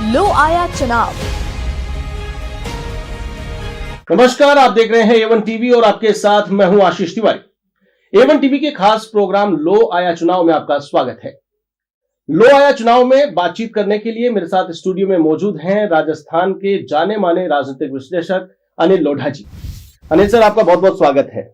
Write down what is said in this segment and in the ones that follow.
लो आया चुनाव। नमस्कार, आप देख रहे हैं A1 टीवी और आपके साथ मैं हूं आशीष तिवारी। A1 टीवी के खास प्रोग्राम लो आया चुनाव में आपका स्वागत है। लो आया चुनाव में बातचीत करने के लिए मेरे साथ स्टूडियो में मौजूद हैं राजस्थान के जाने माने राजनीतिक विश्लेषक अनिल लोढ़ा जी। अनिल सर, आपका बहुत बहुत स्वागत है।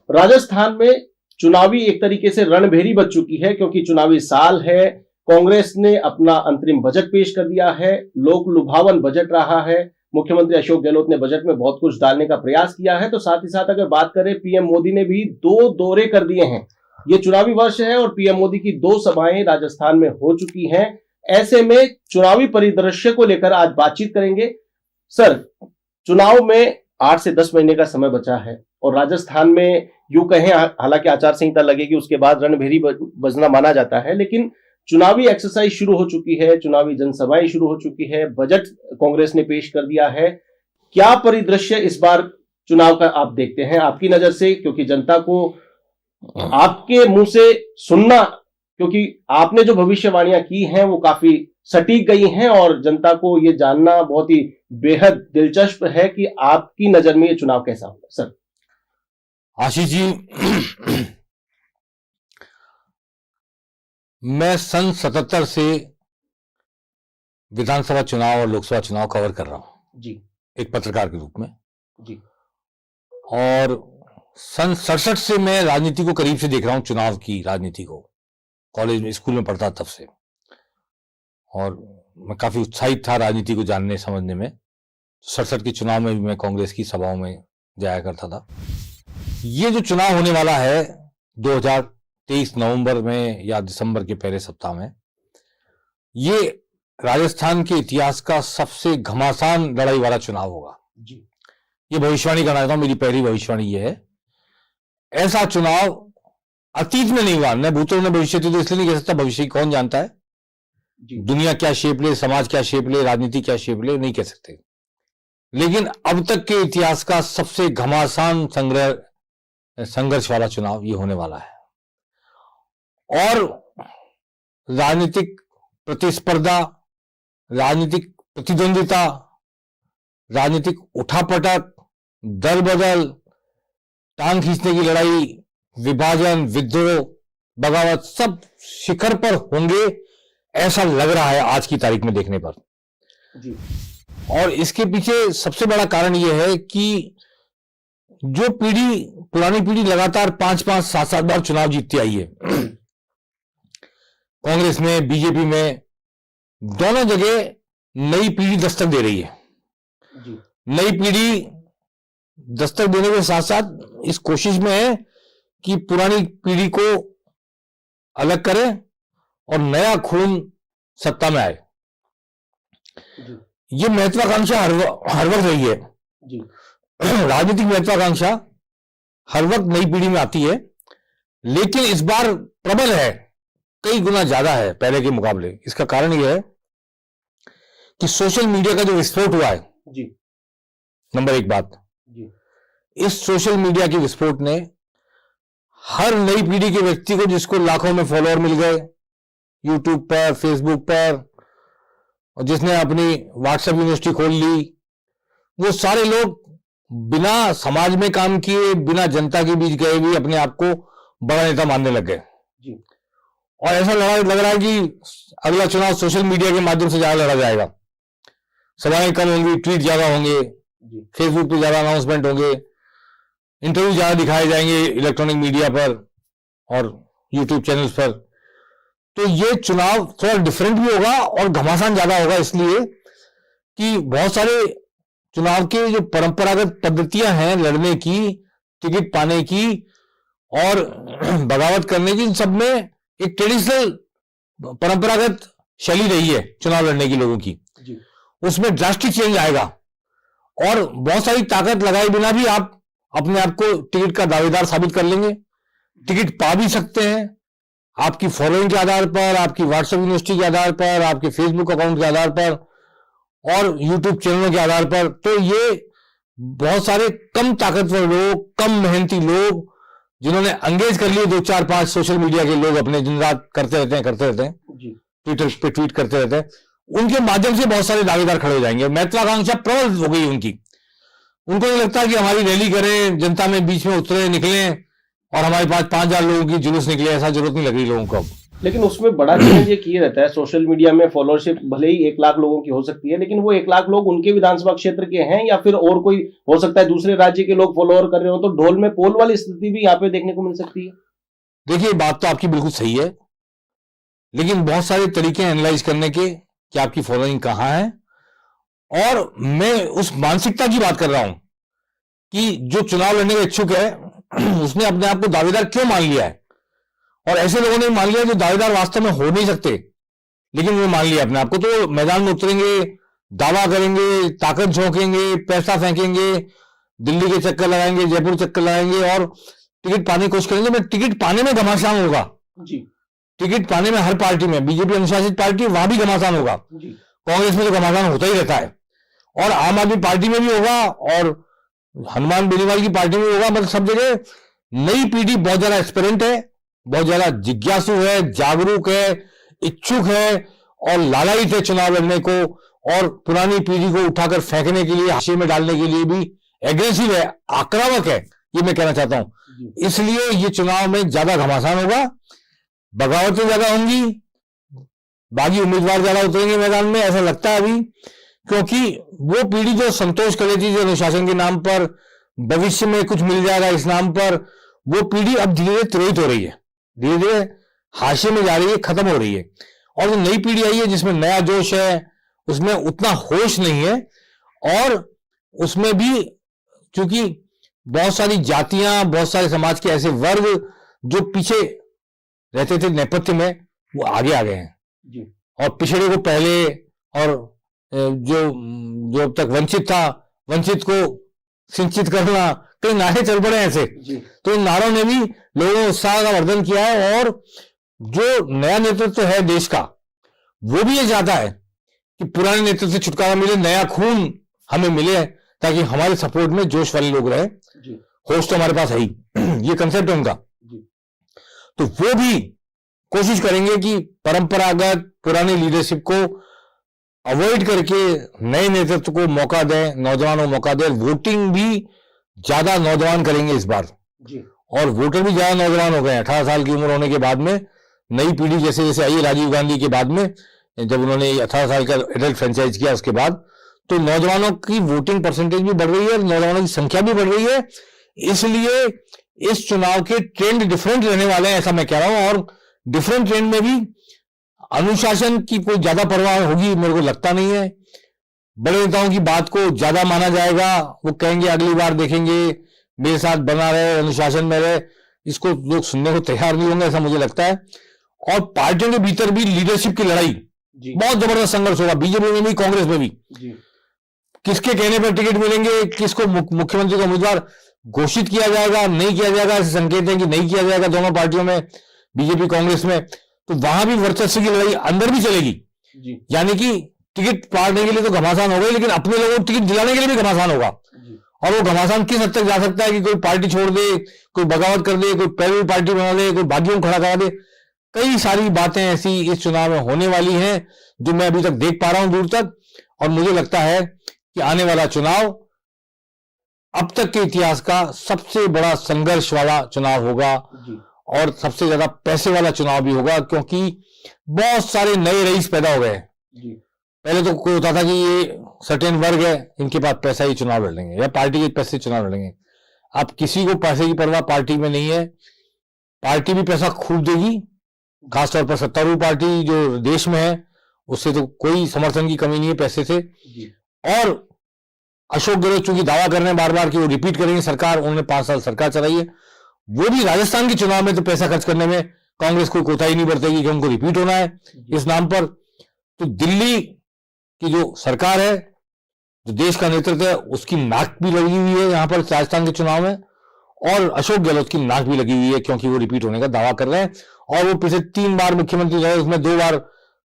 राजस्थान में चुनावी एक तरीके से रणभेरी बच चुकी है, क्योंकि चुनावी साल है। कांग्रेस ने अपना अंतरिम बजट पेश कर दिया है। लोक लुभावन बजट रहा है। मुख्यमंत्री अशोक गहलोत ने बजट में बहुत कुछ डालने का प्रयास किया है। तो साथ ही साथ अगर बात करें, पीएम मोदी ने भी 2 दौरे कर दिए हैं। ये चुनावी वर्ष है और पीएम मोदी की 2 सभाएं राजस्थान में हो चुकी हैं। ऐसे में चुनावी परिदृश्य को लेकर आज बातचीत करेंगे। सर, चुनाव में 8 से 10 महीने का समय बचा है और राजस्थान में यूं कहें, हालांकि आचार संहिता लगेगी उसके बाद रणभेरी बजना माना जाता है, लेकिन चुनावी एक्सरसाइज शुरू हो चुकी है, चुनावी जनसभाएं शुरू हो चुकी है, बजट कांग्रेस ने पेश कर दिया है। क्या परिदृश्य इस बार चुनाव का आप देखते हैं आपकी नजर से? क्योंकि जनता को आपके मुंह से सुनना, क्योंकि आपने जो भविष्यवाणियां की हैं वो काफी सटीक गई हैं और जनता को ये जानना बहुत ही बेहद दिलचस्प है कि आपकी नजर में ये चुनाव कैसा होगा। सर आशीष जी, मैं सन 77 से विधानसभा चुनाव और लोकसभा चुनाव कवर कर रहा हूं जी, एक पत्रकार के रूप में जी। और सन 67 से मैं राजनीति को करीब से देख रहा हूं, चुनाव की राजनीति को। कॉलेज में, स्कूल में पढ़ता तब से, और मैं काफी उत्साहित था राजनीति को जानने समझने में। 67 के चुनाव में भी मैं कांग्रेस की सभाओं में जाया करता था। ये जो चुनाव होने वाला है 2023 नवंबर में या दिसंबर के पहले सप्ताह में, ये राजस्थान के इतिहास का सबसे घमासान लड़ाई वाला चुनाव होगा जी। ये भविष्यवाणी करना चाहता हूं, मेरी पहली भविष्यवाणी ये है। ऐसा चुनाव अतीत में नहीं हुआ। मैं भूतों में भविष्य तो इसलिए नहीं कह सकता, भविष्य कौन जानता है जी। दुनिया क्या शेप ले, समाज क्या शेप ले, राजनीति क्या शेप ले, नहीं कह सकते। लेकिन अब तक के इतिहास का सबसे घमासान संघर्ष वाला चुनाव ये होने वाला है। और राजनीतिक प्रतिस्पर्धा, राजनीतिक प्रतिद्वंदिता, राजनीतिक उठापटक, दल बदल, टांग खींचने की लड़ाई, विभाजन, विद्रोह, बगावत सब शिखर पर होंगे, ऐसा लग रहा है आज की तारीख में देखने पर जी। और इसके पीछे सबसे बड़ा कारण यह है कि जो पुरानी पीढ़ी लगातार 5-5, 7-7 बार चुनाव जीतती आई है, कांग्रेस में, बीजेपी में, दोनों जगह नई पीढ़ी दस्तक दे रही है जी। नई पीढ़ी दस्तक देने के साथ साथ इस कोशिश में है कि पुरानी पीढ़ी को अलग करे और नया खून सत्ता में आए। ये महत्वाकांक्षा हर वक्त रही है जी। राजनीतिक महत्वाकांक्षा हर वक्त नई पीढ़ी में आती है, लेकिन इस बार प्रबल है, कई गुना ज्यादा है पहले के मुकाबले। इसका कारण यह है कि सोशल मीडिया का जो विस्फोट हुआ है जी। नंबर 1 बात जी। इस सोशल मीडिया के विस्फोट ने हर नई पीढ़ी के व्यक्ति को, जिसको लाखों में फॉलोअर मिल गए यूट्यूब पर, फेसबुक पर, और जिसने अपनी व्हाट्सएप यूनिवर्सिटी खोल ली, वो सारे लोग बिना समाज में काम किए, बिना जनता के बीच गए भी अपने आप को बड़ा नेता मानने लग गए जी। और ऐसा लग रहा है कि अगला चुनाव सोशल मीडिया के माध्यम से ज्यादा लड़ा जाएगा। सभाएं कम होंगी, ट्वीट ज्यादा होंगे, फेसबुक पे ज्यादा अनाउंसमेंट होंगे, इंटरव्यू ज्यादा दिखाए जाएंगे इलेक्ट्रॉनिक मीडिया पर और यूट्यूब चैनल्स पर। तो ये चुनाव थोड़ा डिफरेंट भी होगा और घमासान ज्यादा होगा, इसलिए कि बहुत सारे चुनाव के जो परंपरागत पद्धतियां हैं लड़ने की, टिकट पाने की और बगावत करने की, इन सब में एक ट्रेडिशनल परंपरागत शैली रही है चुनाव लड़ने की लोगों की जी। उसमें ड्रास्टिक चेंज आएगा और बहुत सारी ताकत लगाए बिना भी आप अपने आप को टिकट का दावेदार साबित कर लेंगे। टिकट पा भी सकते हैं आपकी फॉलोइंग के आधार पर, आपकी व्हाट्सएप यूनिवर्सिटी के आधार पर, आपके फेसबुक अकाउंट के आधार पर और यूट्यूब चैनलों के आधार पर। तो ये बहुत सारे कम ताकतवर लोग, कम मेहनती लोग, जिन्होंने अंगेज कर लिए 2, 4, 5 सोशल मीडिया के लोग, अपने दिन रात करते रहते हैं जी। ट्विटर पे ट्वीट करते रहते हैं, उनके माध्यम से बहुत सारे दावेदार खड़े हो जाएंगे। महत्वाकांक्षा प्रबल हो गई उनकी। उनको नहीं लगता कि हमारी रैली करें, जनता में बीच में उतरे, निकले और हमारे पास 5,000 लोगों की जुलूस निकले, ऐसा जरूरत नहीं लग रही लोगों को अब। लेकिन उसमें बड़ा चैलेंज ये किए रहता है, सोशल मीडिया में फॉलोअरशिप भले ही 1 लाख लोगों की हो सकती है, लेकिन वो 1 लाख लोग उनके विधानसभा क्षेत्र के हैं या फिर और कोई हो सकता है दूसरे राज्य के लोग फॉलोअर कर रहे हो, तो ढोल में पोल वाली स्थिति भी यहाँ पे देखने को मिल सकती है। देखिए, बात तो आपकी बिल्कुल सही है, लेकिन बहुत सारे तरीके एनालाइज करने के कि आपकी फॉलोइंग कहाँ है। और मैं उस मानसिकता की बात कर रहा हूं कि जो चुनाव लड़ने का इच्छुक है उसने अपने आप को दावेदार क्यों मान लिया है, और ऐसे लोगों ने मान लिया जो दावेदार वास्तव में हो नहीं सकते, लेकिन वो मान लिया अपने आप को। तो मैदान में उतरेंगे, दावा करेंगे, ताकत झोंकेंगे, पैसा फेंकेंगे, दिल्ली के चक्कर लगाएंगे, जयपुर चक्कर लगाएंगे और टिकट पाने की कोशिश करेंगे। मैं टिकट पाने में घमासान होगा जी, टिकट पाने में हर पार्टी में, बीजेपी अनुशासित पार्टी वहां भी घमासान होगा, कांग्रेस में तो घमासान होता ही रहता है, और आम आदमी पार्टी में भी होगा और हनुमान बेनीवाल की पार्टी में होगा। मतलब सब जगह नई पीढ़ी बहुत ज्यादा एक्सपेरेंट है, बहुत ज्यादा जिज्ञासु है, जागरूक है, इच्छुक है और लालायित है चुनाव लड़ने को, और पुरानी पीढ़ी को उठाकर फेंकने के लिए, हाशिए में डालने के लिए भी एग्रेसिव है, आक्रामक है, ये मैं कहना चाहता हूं। इसलिए ये चुनाव में ज्यादा घमासान होगा, बगावतें ज्यादा होंगी, बागी उम्मीदवार ज्यादा उतरेंगे मैदान में, ऐसा लगता है अभी। क्योंकि वो पीढ़ी जो संतोष कर लेती थी अनुशासन के नाम पर, भविष्य में कुछ मिल जाएगा इस नाम पर, वो पीढ़ी अब धीरे धीरे तिरोहित हो रही है, धीरे धीरे हाशिए में जा रही है, खत्म हो रही है। और जो नई पीढ़ी आई है जिसमें नया जोश है, उसमें उतना होश नहीं है, और उसमें भी चूंकि बहुत सारी जातियां, बहुत सारे समाज के ऐसे वर्ग जो पीछे रहते थे नेपथ्य में, वो आगे आ गए हैं जी। और पिछड़े को पहले, और जो अब तक वंचित था, वंचित को सिंचित करना, कई नारे चल पड़े ऐसे। तो इन नारों ने भी लोगों में उत्साह का वर्धन किया है, और जो नया नेतृत्व है देश का, वो भी ये चाहता है कि पुराने नेतृत्व से छुटकारा मिले, नया खून हमें मिले, ताकि हमारे सपोर्ट में जोश वाले लोग रहे। होश तो हमारे पास है ही, ये कंसेप्ट है उनका। तो वो भी कोशिश करेंगे कि परंपरागत पुरानी लीडरशिप को अवॉइड करके नए नेतृत्व को मौका दें, नौजवानों को मौका दें। वोटिंग भी ज्यादा नौजवान करेंगे इस बार जी। और वोटर भी ज्यादा नौजवान हो गए हैं। 18 साल की उम्र होने के बाद में नई पीढ़ी जैसे जैसे आई, राजीव गांधी के बाद में जब उन्होंने 18 साल का एडल्ट फ्रेंचाइज किया, उसके बाद तो नौजवानों की वोटिंग परसेंटेज भी बढ़ रही है, नौजवानों की संख्या भी बढ़ रही है। इसलिए इस चुनाव के ट्रेंड डिफरेंट रहने वाले हैं, ऐसा मैं कह रहा हूं। और डिफरेंट ट्रेंड में भी अनुशासन की कोई ज्यादा परवाह होगी मेरे को लगता नहीं है। बड़े नेताओं की बात को ज्यादा माना जाएगा, वो कहेंगे अगली बार देखेंगे, मेरे साथ बना रहे, अनुशासन में रहे, इसको लोग सुनने को तैयार नहीं होंगे, ऐसा मुझे लगता है। और पार्टियों के भीतर भी लीडरशिप की लड़ाई, बहुत जबरदस्त संघर्ष होगा, बीजेपी में भी, कांग्रेस में भी। किसके कहने पर टिकट मिलेंगे, किसको मुख्यमंत्री का उम्मीदवार घोषित किया जाएगा, नहीं किया जाएगा, ऐसे संकेत है कि नहीं किया जाएगा दोनों पार्टियों में, बीजेपी कांग्रेस में। तो वहां भी वर्चस्व की लड़ाई अंदर भी चलेगी। यानी कि टिकट पाने के लिए तो घमासान हो गई, लेकिन अपने लोगों को टिकट दिलाने के लिए भी घमासान होगा। और वो घमासान किस हद तक जा सकता है कि कोई पार्टी छोड़ दे, कोई बगावत कर दे, कोई पैरवी पार्टी बना दे, कोई बागियों को खड़ा करा दे। कई सारी बातें ऐसी इस चुनाव में होने वाली हैं जो मैं अभी तक देख पा रहा हूं दूर तक। और मुझे लगता है कि आने वाला चुनाव अब तक के इतिहास का सबसे बड़ा संघर्ष वाला चुनाव होगा और सबसे ज्यादा पैसे वाला चुनाव भी होगा, क्योंकि बहुत सारे नए रईस पैदा हो गए। पहले तो कोई होता था कि ये सर्टेन वर्ग है, इनके पास पैसा ही चुनाव लड़ेंगे या पार्टी के पैसे चुनाव लड़ेंगे। अब किसी को पैसे की परवाह पार्टी में नहीं है, पार्टी भी पैसा खूब देगी, खासतौर पर सत्तारूढ़ पार्टी जो देश में है उससे तो कोई समर्थन की कमी नहीं है पैसे से। और अशोक गहलोत चूंकि दावा कर रहे हैं बार बार कि वो रिपीट करेंगे सरकार, उन्होंने 5 साल सरकार चलाई है, वो भी राजस्थान के चुनाव में तो पैसा खर्च करने में कांग्रेस कोई कोताही नहीं बरतेगी कि उनको रिपीट होना है इस नाम पर। तो दिल्ली की जो सरकार है, जो देश का नेतृत्व है, उसकी नाक भी लगी हुई है यहाँ पर राजस्थान के चुनाव में, और अशोक गहलोत की नाक भी लगी हुई है क्योंकि वो रिपीट होने का दावा कर रहे हैं। और वो पिछले 3 बार मुख्यमंत्री रहे, उसमें 2 बार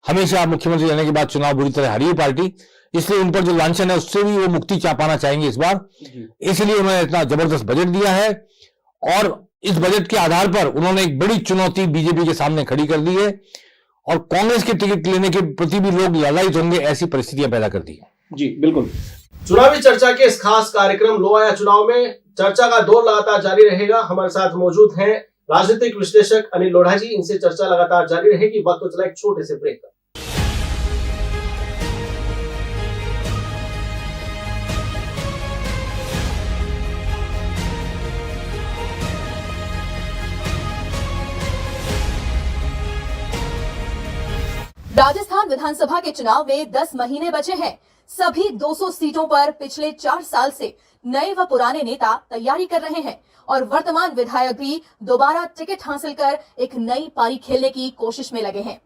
हमेशा मुख्यमंत्री रहने के बाद चुनाव बुरी तरह हारी पार्टी, इसलिए उन पर जो लांछन है उससे भी वो मुक्ति चाह पाना चाहेंगे इस बार। इसलिए उन्होंने इतना जबरदस्त बजट दिया है और इस बजट के आधार पर उन्होंने एक बड़ी चुनौती बीजेपी के सामने खड़ी कर दी है। और कांग्रेस के टिकट लेने के प्रति भी लोग लालायित होंगे, ऐसी परिस्थितियां पैदा कर दी है। जी बिल्कुल। चुनावी चर्चा के इस खास कार्यक्रम लो आया चुनाव में चर्चा का दौर लगातार जारी रहेगा। हमारे साथ मौजूद हैं राजनीतिक विश्लेषक अनिल लोढ़ा जी। इनसे चर्चा लगातार जारी रहेगी। वक्त तो चला एक छोटे से ब्रेक का। राजस्थान विधानसभा के चुनाव में 10 महीने बचे हैं। सभी 200 सीटों पर पिछले 4 साल से नए व पुराने नेता तैयारी कर रहे हैं और वर्तमान विधायक भी दोबारा टिकट हासिल कर एक नई पारी खेलने की कोशिश में लगे हैं।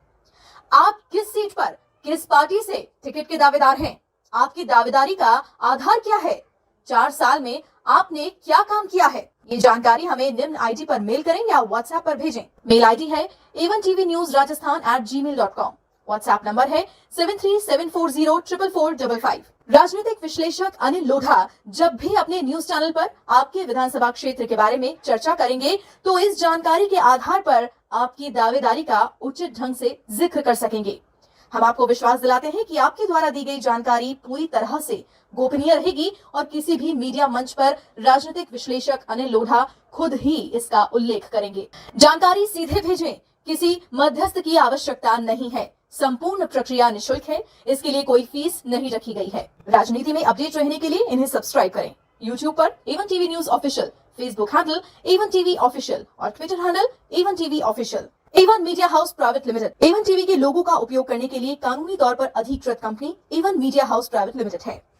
आप किस सीट पर, किस पार्टी से टिकट के दावेदार हैं? आपकी दावेदारी का आधार क्या है? 4 साल में आपने क्या काम किया है? ये जानकारी हमें निम्न आईडी पर मेल करें या व्हाट्सएप पर भेजें। मेल आईडी है a1tvnewsrajasthan@gmail.com। व्हाट्सएप नंबर है 7374044455। राजनीतिक विश्लेषक अनिल लोढ़ा जब भी अपने न्यूज चैनल पर आपके विधानसभा क्षेत्र के बारे में चर्चा करेंगे तो इस जानकारी के आधार पर आपकी दावेदारी का उचित ढंग से जिक्र कर सकेंगे। हम आपको विश्वास दिलाते हैं कि आपके द्वारा दी गई जानकारी पूरी तरह से गोपनीय रहेगी और किसी भी मीडिया मंच पर राजनीतिक विश्लेषक अनिल लोढ़ा खुद ही इसका उल्लेख करेंगे। जानकारी सीधे भेजें, किसी मध्यस्थ की आवश्यकता नहीं है। संपूर्ण प्रक्रिया निशुल्क है, इसके लिए कोई फीस नहीं रखी गई है। राजनीति में अपडेट रहने के लिए इन्हें सब्सक्राइब करें। यूट्यूब पर A1 TV news official, Facebook handle A1 TV official और Twitter handle A1 TV official. A1 media house private limited A1 TV के लोगों का उपयोग करने के लिए कानूनी तौर पर अधिकृत company A1 media house private limited है।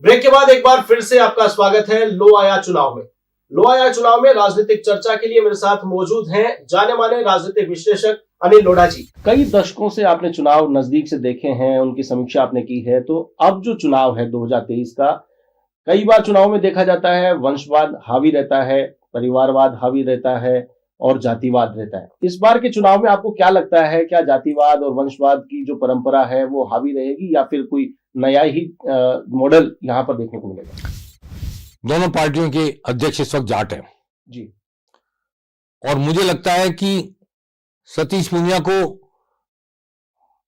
ब्रेक के बाद एक बार फिर से आपका स्वागत है लो आया चुनाव में। लो आया चुनाव में राजनीतिक चर्चा के लिए मेरे साथ मौजूद हैं जाने माने राजनीतिक विश्लेषक अनिल लोढ़ा जी। कई दशकों से आपने चुनाव नजदीक से देखे हैं, उनकी समीक्षा आपने की है। तो अब जो चुनाव है 2023 का, कई बार चुनाव में देखा जाता है वंशवाद हावी रहता है, परिवारवाद हावी रहता है और जातिवाद रहता है। इस बार के चुनाव में आपको क्या लगता है, क्या जातिवाद और वंशवाद की जो परंपरा है वो हावी रहेगी या फिर कोई नया ही मॉडल यहाँ पर देखने को मिलेगा? दोनों पार्टियों के अध्यक्ष इस वक्त जाट हैं जी, और मुझे लगता है कि सतीश पूनिया को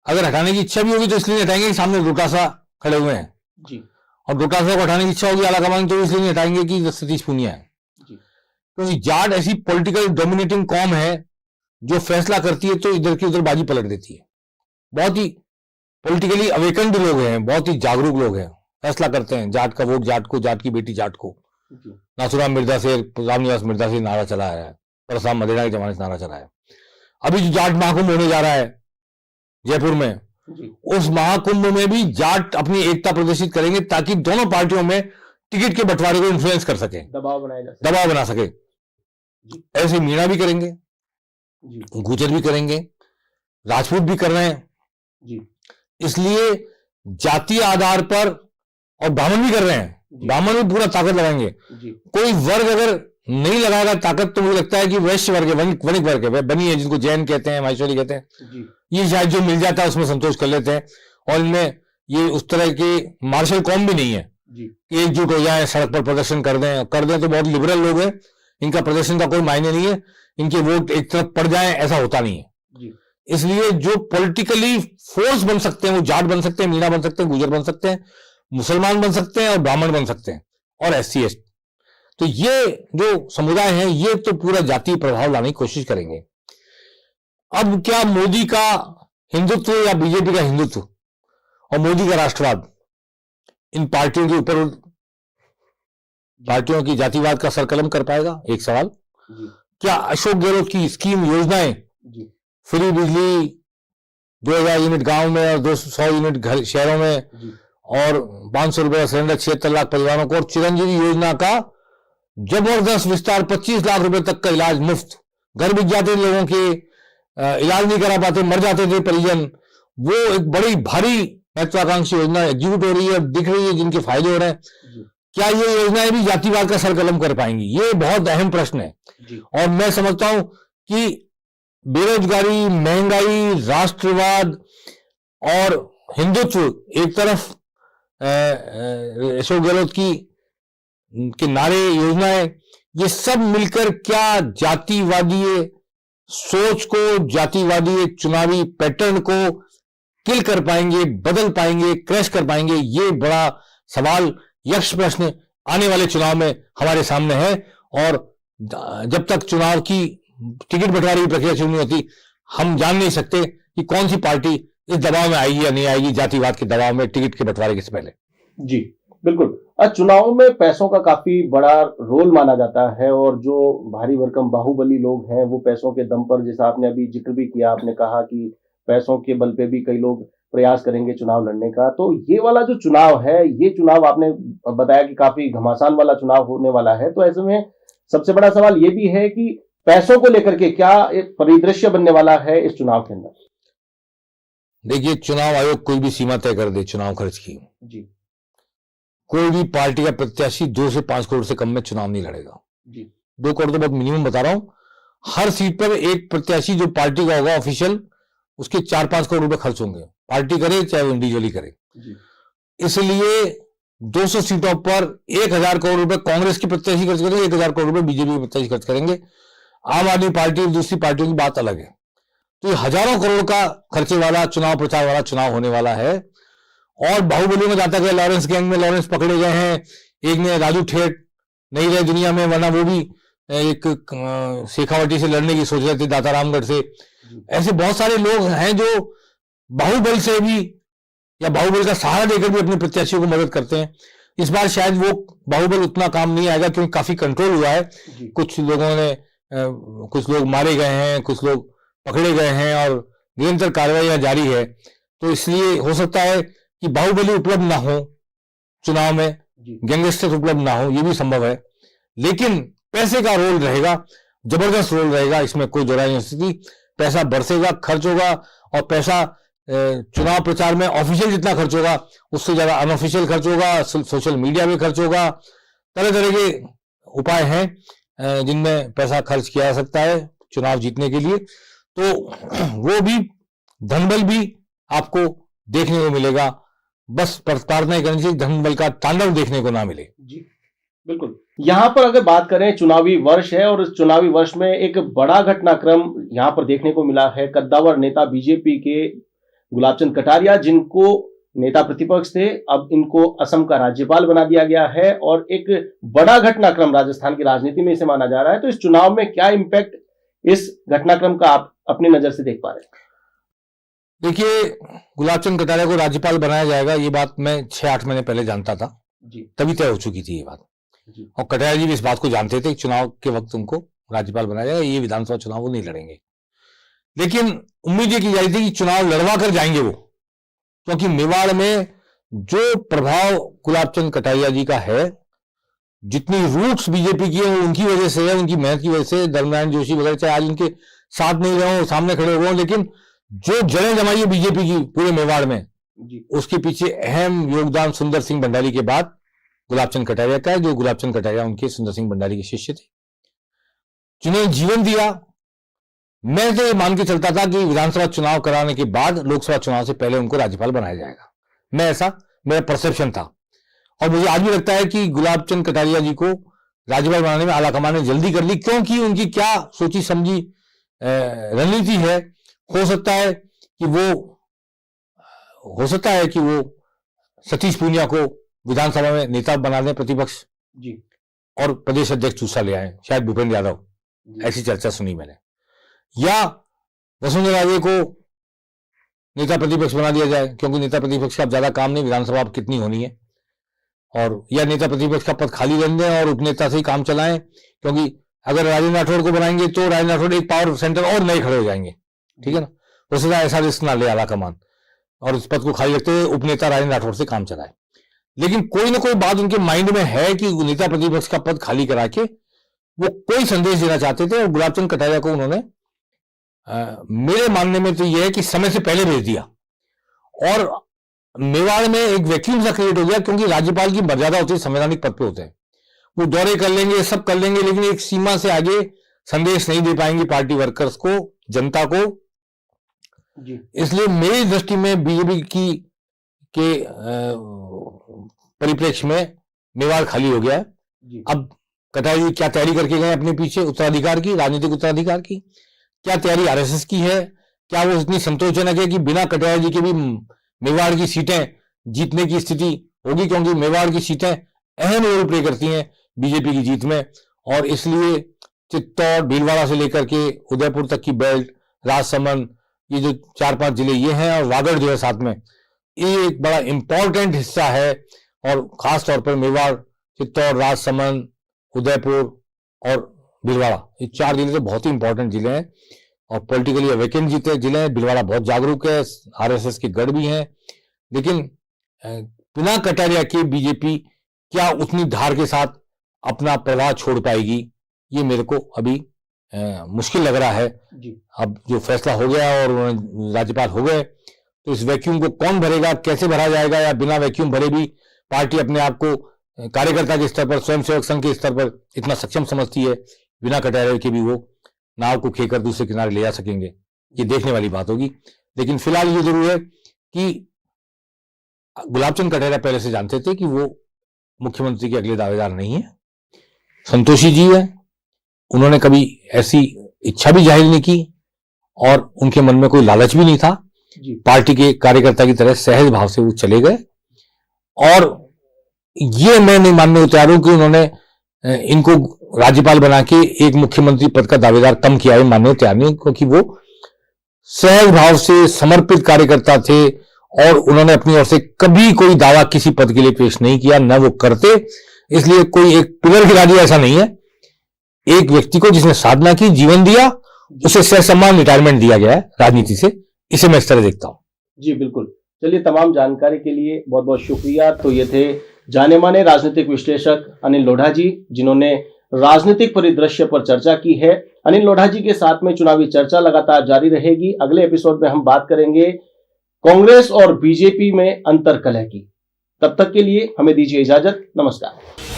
अगर हटाने की इच्छा भी होगी तो इसलिए हटाएंगे कि सामने डोटासरा खड़े हुए हैं जी, और डोटासरा को हटाने की इच्छा होगी आलाकमान तो इसलिए हटाएंगे कि सतीश पूनिया है। क्योंकि जाट ऐसी पॉलिटिकल डोमिनेटिंग कॉम है जो फैसला करती है तो इधर की उधर बाजी पलट देती है। बहुत ही पॉलिटिकली अवेकन्ड लोग हैं, बहुत ही जागरूक लोग हैं, फैसला करते हैं। जाट का वोट जाट को, जाट की बेटी जाट को। नाथुराम मिर्जा से, रामनिवास मिर्जा से नारा चला है, परशुराम मदेरा के जमाने से नारा चला है। अभी जो जाट महाकुंभ होने जा रहा है जयपुर में, उस महाकुंभ में भी जाट अपनी एकता प्रदर्शित करेंगे ताकि दोनों पार्टियों में टिकट के बंटवारे को इन्फ्लुएंस कर सके, दबाव बना सके। ऐसे मीणा भी करेंगे, गुर्जर भी करेंगे, राजपूत भी कर रहे हैं जी। इसलिए जातीय आधार पर, और ब्राह्मण भी कर रहे हैं, ब्राह्मण भी पूरा ताकत लगाएंगे। कोई वर्ग अगर नहीं लगाएगा ताकत तो मुझे लगता है कि वैश्य वर्ग है, वणिक वर्ग है, बनी है, जिनको जैन कहते हैं, माहेश्वरी कहते हैं, ये शायद जो मिल जाता है उसमें संतोष कर लेते हैं। और इनमें ये उस तरह के मार्शल कॉम भी नहीं है कि एकजुट हो जाए, सड़क पर प्रदर्शन कर दें तो बहुत लिबरल लोग हैं, इनका प्रदर्शन का कोई मायने नहीं है, इनके वोट एक तरफ पड़ जाए ऐसा होता नहीं है। इसलिए जो पॉलिटिकली फोर्स बन सकते हैं वो जाट बन सकते हैं, मीणा बन सकते हैं, गुर्जर बन सकते हैं, मुसलमान बन सकते हैं और ब्राह्मण बन सकते हैं और SC ST। तो ये जो समुदाय है ये तो पूरा जातीय प्रभाव लाने की कोशिश करेंगे। अब क्या मोदी का हिंदुत्व या बीजेपी का हिंदुत्व और मोदी का राष्ट्रवाद इन पार्टियों के ऊपर, पार्टियों की जातिवाद का सरकलम कर पाएगा? एक सवाल। क्या अशोक गहलोत की स्कीम, योजनाएं, फ्री बिजली 2000 यूनिट गांव में और 200 यूनिट घर शहरों में और 500 रुपए सिलेंडर 76 लाख परिवारों को, और चिरंजीवी योजना का जबरदस्त विस्तार, 25 लाख रुपए तक का इलाज मुफ्त, घर बिक जाते लोगों के, इलाज नहीं करा पाते, मर जाते थे परिजन, वो एक बड़ी भारी महत्वाकांक्षी योजना एग्जीक्यूट हो रही है, दिख रही है, जिनके फायदे हो रहे हैं। क्या ये योजनाएं भी जातिवाद का सरकलम कर पाएंगी? ये बहुत अहम प्रश्न है। और मैं समझता हूं कि बेरोजगारी, महंगाई, राष्ट्रवाद और हिंदुत्व एक तरफ, अशोक गहलोत की के नारे, योजनाएं, ये सब मिलकर क्या जातिवादी सोच को, जातिवादी चुनावी पैटर्न को किल कर पाएंगे, बदल पाएंगे, क्रैश कर पाएंगे? ये बड़ा सवाल, यक्ष प्रश्न आने वाले चुनाव में हमारे सामने है। और जब तक चुनाव की टिकट बंटवारे की प्रक्रिया शुरू नहीं होती, हम जान नहीं सकते कि कौन सी पार्टी इस दबाव में आएगी या नहीं आएगी, जातिवाद के दबाव में, टिकट के बंटवारे के पहले। जी बिल्कुल। चुनाव में पैसों का काफी बड़ा रोल माना जाता है, और जो भारी भरकम बाहुबली लोग हैं वो पैसों के दम पर, जैसा आपने अभी जिक्र भी किया, आपने कहा कि पैसों के बल पे भी कई लोग प्रयास करेंगे चुनाव लड़ने का। तो ये वाला जो चुनाव है, ये चुनाव आपने बताया कि काफी घमासान वाला चुनाव होने वाला है। तो ऐसे में सबसे बड़ा सवाल ये भी है कि पैसों को लेकर के क्या एक परिदृश्य बनने वाला है इस चुनाव के अंदर? देखिए, चुनाव आयोग कोई भी सीमा तय कर दे चुनाव खर्च की, जी, कोई भी पार्टी का प्रत्याशी 2 से 5 करोड़ से कम में चुनाव नहीं लड़ेगा। जी, 2 करोड़ तो बहुत मिनिमम बता रहा हूं। हर सीट पर एक प्रत्याशी जो पार्टी का होगा ऑफिशियल, उसके 4-5 करोड़ रुपए खर्च होंगे, पार्टी करे चाहे वो इंडिविजुअली करे। जी, इसलिए 200 सीटों पर 1000 करोड़ रुपए कांग्रेस के प्रत्याशी खर्च करेंगे, 1000 करोड़ रुपए बीजेपी के प्रत्याशी खर्च करेंगे। आम आदमी पार्टी और दूसरी पार्टियों की बात अलग है। तो ये हजारों करोड़ का खर्चे वाला चुनाव, प्रचार वाला चुनाव होने वाला है। और बाहुबलियों में जाता गया, लॉरेंस गैंग में लॉरेंस पकड़े गए हैं, एक ने राजू ठेठ नहीं रहे दुनिया में, वरना वो भी एक शेखावटी से लड़ने की सोच रहे थे, दाता रामगढ़ से। ऐसे बहुत सारे लोग हैं जो बाहुबल से भी या बाहुबल का सहारा देकर भी अपने प्रत्याशियों को मदद करते हैं। इस बार शायद वो बाहुबल उतना काम नहीं आएगा, क्योंकि काफी कंट्रोल हुआ है। कुछ लोगों ने कुछ लोग मारे गए हैं, कुछ लोग पकड़े गए हैं, और निरंतर कार्रवाइयां जारी है। तो इसलिए हो सकता है कि बाहुबली उपलब्ध ना हो चुनाव में, गैंगस्टर उपलब्ध ना हो, ये भी संभव है। लेकिन पैसे का रोल रहेगा, जबरदस्त रोल रहेगा, इसमें कोई दो राय नहीं हो सकती। पैसा बरसेगा, खर्च होगा, और पैसा चुनाव प्रचार में ऑफिशियल जितना खर्च होगा उससे ज्यादा अनऑफिशियल खर्च होगा, सोशल मीडिया में खर्च होगा। तरह तरह के उपाय हैं जिनमें पैसा खर्च किया जा सकता है चुनाव जीतने के लिए। तो वो भी धनबल भी आपको देखने को मिलेगा। बस प्रार्थना करनी चाहिए धनबल का तांडव देखने को ना मिले। जी बिल्कुल। यहाँ पर अगर बात करें, चुनावी वर्ष है, और इस चुनावी वर्ष में एक बड़ा घटनाक्रम यहाँ पर देखने को मिला है। कद्दावर नेता बीजेपी के गुलाबचंद कटारिया, जिनको नेता प्रतिपक्ष थे, अब इनको असम का राज्यपाल बना दिया गया है, और एक बड़ा घटनाक्रम राजस्थान की राजनीति में इसे माना जा रहा है। तो इस चुनाव में क्या इंपैक्ट इस घटनाक्रम का आप अपनी नजर से देख पा रहे हैं? देखिए, गुलाबचंद कटारिया को राज्यपाल बनाया जाएगा, ये बात मैं 6-8 महीने पहले जानता था जी, तभी तय हो चुकी थी ये बात जी। और कटारिया जी भी इस बात को जानते थे कि चुनाव के वक्त उनको राज्यपाल बनाया जाएगा, ये विधानसभा चुनाव वो नहीं लड़ेंगे। लेकिन उम्मीद ये की जा रही थी कि चुनाव लड़वा कर जाएंगे वो, क्योंकि मेवाड़ में जो प्रभाव गुलाबचंद कटारिया जी का है, जितनी रूट्स बीजेपी की है वो उनकी वजह से है, उनकी मेहनत की वजह से। धर्मनारायण जोशी वगैरह चाहे आज उनके साथ नहीं रहे हो, सामने खड़े हुए, लेकिन जो जड़ें जमाई है बीजेपी की पूरे मेवाड़ में जी, उसके पीछे अहम योगदान सुंदर सिंह भंडारी के बाद गुलाबचंद कटारिया का है, जो गुलाबचंद कटारिया उनके सुंदर सिंह भंडारी के शिष्य थे, जिन्होंने जीवन दिया। मैं तो ये मान के चलता था कि विधानसभा चुनाव कराने के बाद लोकसभा चुनाव से पहले उनको राज्यपाल बनाया जाएगा। मैं ऐसा मेरा परसेप्शन था, और मुझे आज भी लगता है कि गुलाबचंद कटारिया जी को राज्यपाल बनाने में आलाकमान ने जल्दी कर ली, क्योंकि उनकी क्या सोची समझी रणनीति है। हो सकता है कि वो सतीश पूनिया को विधानसभा में नेता बना दें प्रतिपक्ष जी, और प्रदेश अध्यक्ष दूसरा ले आए, शायद भूपेंद्र यादव, ऐसी चर्चा सुनी मैंने। या वसुंधरा राजे को नेता प्रतिपक्ष बना दिया जाए, क्योंकि नेता प्रतिपक्ष का अब ज्यादा काम नहीं, विधानसभा अब कितनी होनी है, और या नेता प्रतिपक्ष का पद खाली रहने दें और उपनेता से ही काम चलाएं, क्योंकि अगर राजेंद्र राठौड़ को बनाएंगे तो राजेंद्र राठौड़ एक पावर सेंटर और नए खड़े हो जाएंगे, ठीक है ना। वसुंधरा ऐसा रिस्क ना ले आलाकमान, और इस पद को खाली रखते हुए उपनेता राजेंद्र राठौड़ से काम चलाए। लेकिन कोई ना कोई बात उनके माइंड में है कि नेता प्रतिपक्ष का पद खाली करा के वो कोई संदेश देना चाहते थे, और गुलाबचंद कटारिया को उन्होंने मेरे मानने में तो यह है कि समय से पहले भेज दिया, और मेवाड़ में एक वैक्यूम सा क्रिएट हो गया, क्योंकि राज्यपाल की मर्यादा होती है, संवैधानिक पद पे होते हैं, वो दौरे कर लेंगे, सब कर लेंगे, लेकिन एक सीमा से आगे संदेश नहीं दे पाएंगी पार्टी वर्कर्स को, जनता को। जी इसलिए मेरी दृष्टि में बीजेपी के परिप्रेक्ष्य में मेवाड़ खाली हो गया है। जी अब कटारिया जी क्या तैयारी करके गए अपने पीछे उत्तराधिकार की, राजनीतिक उत्तराधिकार की? क्या तैयारी आरएसएस की है? क्या वो इतनी संतोषजनक है कि बिना कटारिया जी के भी मेवाड़ की सीटें जीतने की स्थिति होगी? क्योंकि मेवाड़ की सीटें अहम रोल प्ले करती हैं बीजेपी की जीत में, और इसलिए चित्तौड़, भीलवाड़ा से लेकर के उदयपुर तक की बेल्ट, राजसमंद, ये जो 4-5 जिले ये हैं, और वागड़ जो है साथ में, ये एक बड़ा इंपॉर्टेंट हिस्सा है। और खास तौर पर मेवाड़, चित्तौड़, राजसमंद, उदयपुर और भीलवाड़ा, ये 4 जिले तो बहुत ही इंपॉर्टेंट जिले हैं और पॉलिटिकली अवेकेंट जिले हैं। भीलवाड़ा बहुत जागरूक है, आरएसएस के गढ़ भी हैं। लेकिन बिना कटारिया के बीजेपी क्या उतनी धार के साथ अपना प्रवाह छोड़ पाएगी, ये मेरे को अभी मुश्किल लग रहा है। जी अब जो फैसला हो गया और राज्यपाल हो गए, तो इस वैक्यूम को कौन भरेगा, कैसे भरा जाएगा, या बिना वैक्यूम भरे भी पार्टी अपने आप को कार्यकर्ता के स्तर पर, स्वयंसेवक संघ के स्तर पर इतना सक्षम समझती है, बिना कटारिया के भी वो नाव को खेकर दूसरे किनारे ले जा सकेंगे? ये देखने वाली बात होगी। लेकिन फिलहाल ये जरूर है कि गुलाबचंद कटारिया पहले से जानते थे कि वो मुख्यमंत्री के अगले दावेदार नहीं है। संतोषी जी है, उन्होंने कभी ऐसी इच्छा भी जाहिर नहीं की और उनके मन में कोई लालच भी नहीं था। जी पार्टी के कार्यकर्ता की तरह सहज भाव से वो चले गए। और ये मैं नहीं मानने को तैयार हूं कि उन्होंने इनको राज्यपाल बना के एक मुख्यमंत्री पद का दावेदार कम किया है, मानने को तैयार नहीं, क्योंकि वो सहज भाव से समर्पित कार्यकर्ता थे और उन्होंने अपनी ओर से कभी कोई दावा किसी पद के लिए पेश नहीं किया, न वो करते। इसलिए कोई एक पिलर गिरा दिया, ऐसा नहीं है। एक व्यक्ति को जिसने साधना की, जीवन दिया, उसे सहसम्मान रिटायरमेंट दिया गया है राजनीति से। इसे मैं इस तरह देखता हूं। जी बिल्कुल। चलिए, तमाम जानकारी के लिए बहुत बहुत शुक्रिया। तो ये थे जाने माने राजनीतिक विश्लेषक अनिल लोढ़ा जी, जिन्होंने राजनीतिक परिदृश्य पर चर्चा की है। अनिल लोढ़ा जी के साथ में चुनावी चर्चा लगातार जारी रहेगी। अगले एपिसोड में हम बात करेंगे कांग्रेस और बीजेपी में अंतर्कलह की। तब तक के लिए हमें दीजिए इजाजत। नमस्कार।